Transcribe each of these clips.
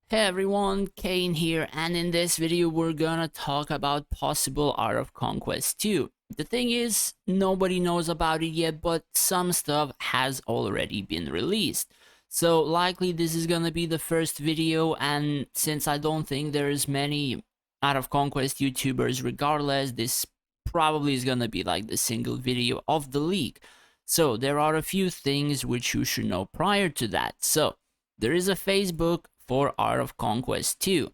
Hey everyone, Kane here, and in this video we're gonna talk about possible Art of Conquest 2. The thing is, nobody knows about it yet, but some stuff has already been released. So likely this is gonna be the first video, and since I don't think there's many Art of Conquest YouTubers regardless, this probably is gonna be like the single video of the leak. So there are a few things which you should know prior to that. So there is a Facebook for Art of Conquest 2.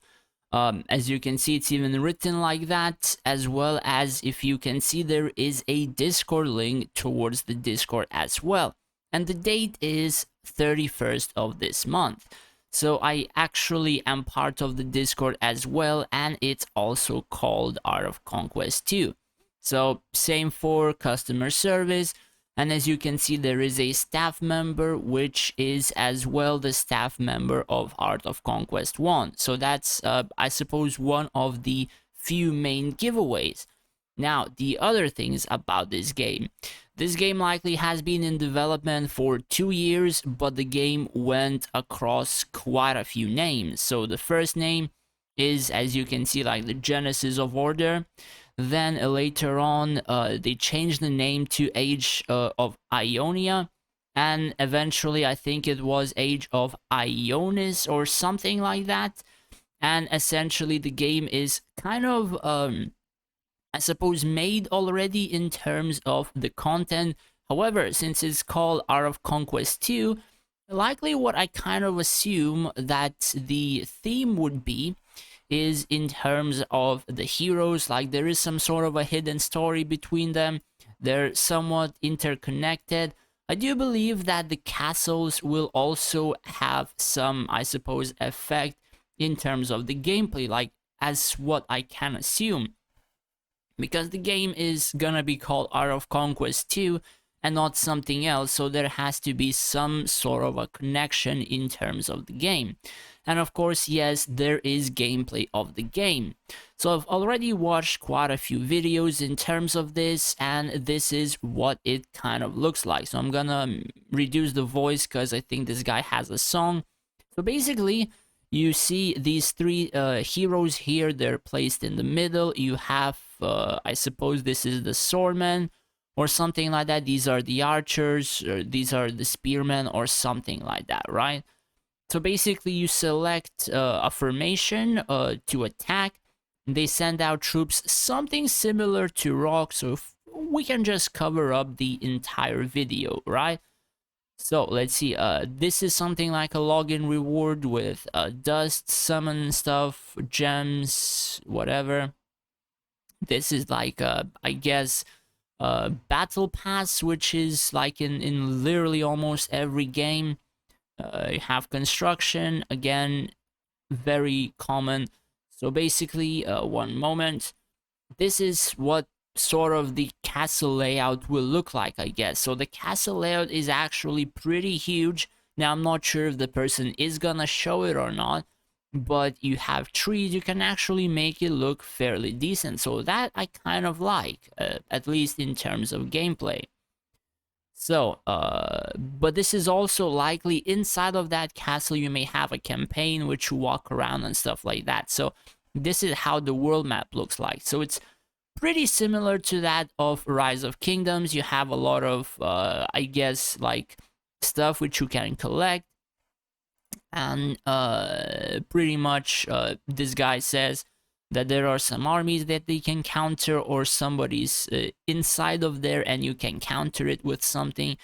As you can see, it's even written like that, as well as if you can see there is a Discord link towards the Discord as well. And the date is 31st of this month. So I actually am part of the Discord as well, and it's also called Art of Conquest 2. So same for customer service. And as you can see, there is a staff member, which is as well the staff member of Art of Conquest 1. So that's, I suppose, one of the few main giveaways. Now, the other things about this game. This game likely has been in development for 2 years, but the game went across quite a few names. So the first name is, as you can see, like the Genesis of Order. Then later on, they changed the name to Age of Aeonia, and eventually I think it was Age of Aeonis or something like that. And essentially the game is kind of, I suppose, made already in terms of the content. However, since it's called Art of Conquest 2, likely what I kind of assume that the theme would be is in terms of the heroes. Like there is some sort of a hidden story between them. They're somewhat interconnected. I do believe that the castles will also have some, I suppose, effect in terms of the gameplay, like as what I can assume, because the game is gonna be called Art of Conquest 2 and not something else, so there has to be some sort of a connection in terms of the game. And of course, yes, there is gameplay of the game. So I've already watched quite a few videos in terms of this, and this is what it kind of looks like. So I'm gonna reduce the voice because I think this guy has a song. So basically, you see these three heroes here. They're placed in the middle. You have, I suppose this is the swordman or something like that. These are the archers, or these are the spearmen or something like that, right? So basically you select a formation to attack. They send out troops, something similar to rock, so we can just cover up the entire video, right? So let's see, this is something like a login reward with dust, summon stuff, gems, whatever. This is like, I guess, battle pass, which is like in literally almost every game. You have construction, again, very common. So basically, one moment, this is what sort of the castle layout will look like, I guess. So the castle layout is actually pretty huge. Now I'm not sure if the person is gonna show it or not, but you have trees. You can actually make it look fairly decent, so that I kind of like, at least in terms of gameplay. So, but this is also likely inside of that castle. You may have a campaign which you walk around and stuff like that. So this is how the world map looks like. So it's pretty similar to that of Rise of Kingdoms. You have a lot of, I guess, like stuff which you can collect. And pretty much this guy says that there are some armies that they can counter, or somebody's inside of there and you can counter it with something.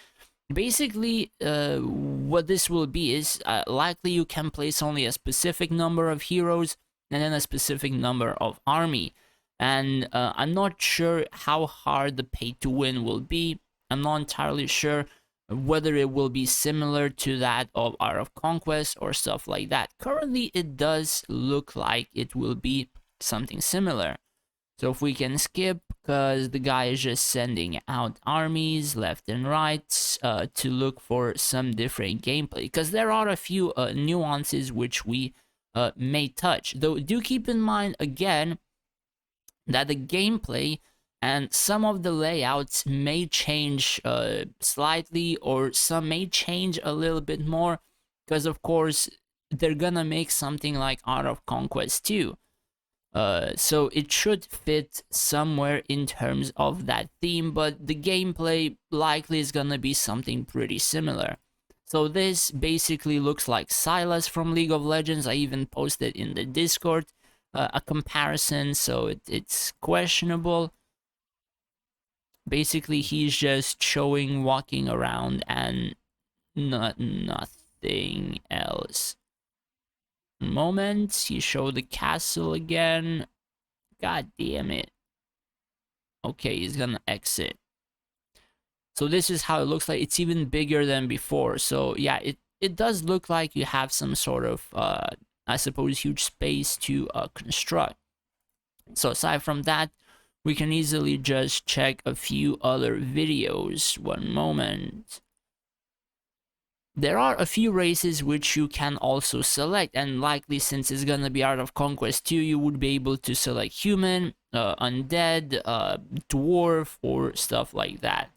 Basically, what this will be is likely you can place only a specific number of heroes and then a specific number of army. And I'm not sure how hard the pay to win will be. I'm not entirely sure whether it will be similar to that of Art of Conquest or stuff like that. Currently, it does look like it will be something similar. So if we can skip, because the guy is just sending out armies left and right to look for some different gameplay, because there are a few nuances which we may touch. Though do keep in mind again that the gameplay and some of the layouts may change slightly, or some may change a little bit more, because of course they're gonna make something like Art of Conquest 2. So it should fit somewhere in terms of that theme, but the gameplay likely is gonna be something pretty similar. So this basically looks like Silas from League of Legends. I even posted in the Discord a comparison, so it's questionable. Basically, he's just showing walking around and nothing else. Moment, he showed the castle again. God damn it. Okay, he's gonna exit. So this is how it looks like. It's even bigger than before. So yeah, it does look like you have some sort of, I suppose, huge space to construct. So aside from that, we can easily just check a few other videos. One moment. There are a few races which you can also select, and likely since it's gonna be Art of Conquest 2, you would be able to select human, undead, dwarf, or stuff like that.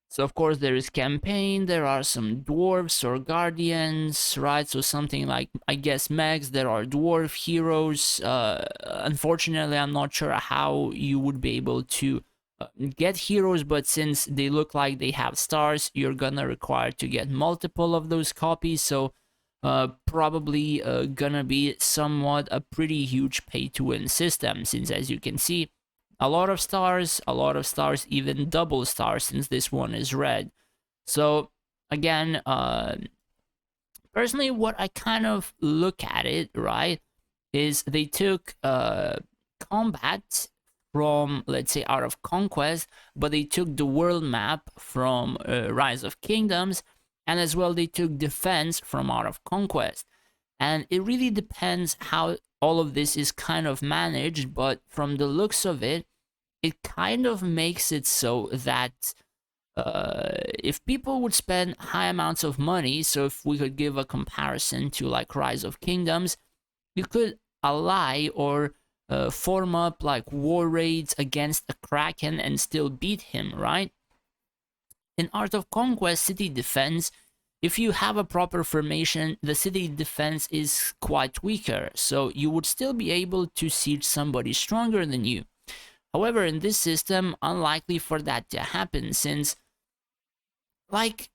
So of course there is campaign, there are some dwarves or guardians, right? So something like, I guess, Megs, there are dwarf heroes. Unfortunately, I'm not sure how you would be able to get heroes, but since they look like they have stars, you're gonna require to get multiple of those copies. So probably gonna be somewhat a pretty huge pay to win system, since as you can see, a lot of stars, even double stars, since this one is red. So again, personally, what I kind of look at it, right, is they took combat from, let's say, Art of Conquest, but they took the world map from Rise of Kingdoms, and as well they took defense from Art of Conquest. And it really depends how all of this is kind of managed, but from the looks of it, it kind of makes it so that if people would spend high amounts of money, so if we could give a comparison to like Rise of Kingdoms, you could ally or form up like war raids against a Kraken and still beat him, right? In Art of Conquest, city defense, if you have a proper formation, the city defense is quite weaker, so you would still be able to siege somebody stronger than you. However, in this system, unlikely for that to happen, since, like,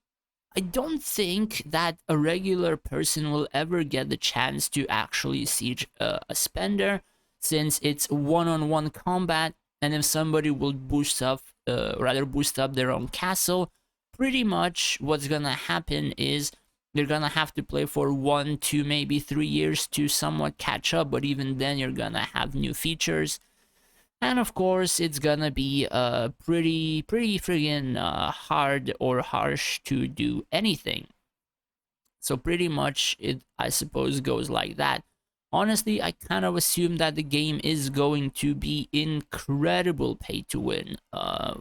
I don't think that a regular person will ever get the chance to actually siege a spender, since it's one-on-one combat, and if somebody will boost up, boost up their own castle, pretty much what's gonna happen is you're gonna have to play for 1, 2, maybe 3 years to somewhat catch up, but even then you're gonna have new features. And of course, it's gonna be pretty friggin' hard or harsh to do anything. So pretty much it, I suppose, goes like that. Honestly, I kind of assume that the game is going to be incredible pay to win.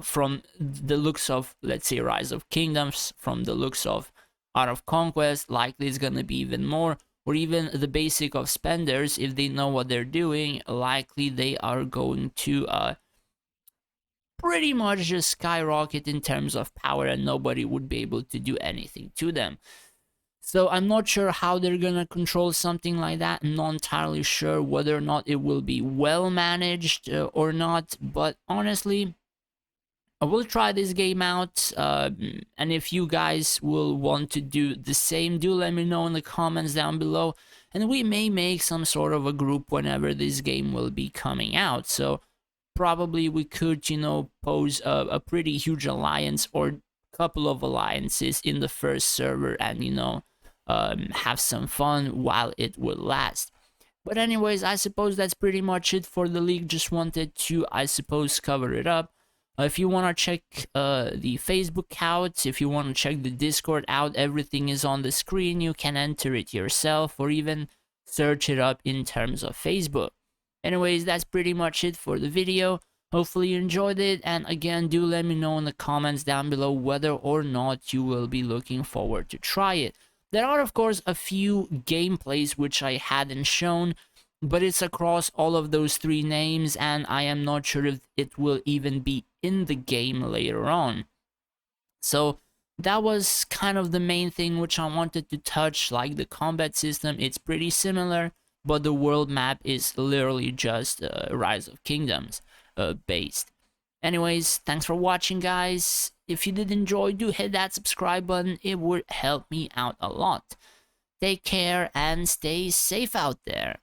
From the looks of, let's say, Rise of Kingdoms, from the looks of Art of Conquest, likely it's gonna be even more, or even the basic of spenders, if they know what they're doing, likely they are going to pretty much just skyrocket in terms of power, and nobody would be able to do anything to them. So I'm not sure how they're gonna control something like that. I'm not entirely sure whether or not it will be well managed or not, but honestly, I will try this game out, and if you guys will want to do the same, do let me know in the comments down below, and we may make some sort of a group whenever this game will be coming out. So probably we could, you know, pose a pretty huge alliance or couple of alliances in the first server, and, you know, have some fun while it will last. But anyways, I suppose that's pretty much it for the league. Just wanted to, I suppose, cover it up. If you want to check the Facebook out, if you want to check the Discord out, everything is on the screen. You can enter it yourself or even search it up in terms of Facebook. Anyways, that's pretty much it for the video. Hopefully you enjoyed it, and again, do let me know in the comments down below whether or not you will be looking forward to try it. There are, of course, a few gameplays which I hadn't shown, but it's across all of those 3 names, and I am not sure if it will even be in the game later on. So that was kind of the main thing which I wanted to touch. Like the combat system, it's pretty similar, but the world map is literally just Rise of Kingdoms based. Anyways, thanks for watching, guys. If you did enjoy, do hit that subscribe button. It would help me out a lot. Take care and stay safe out there.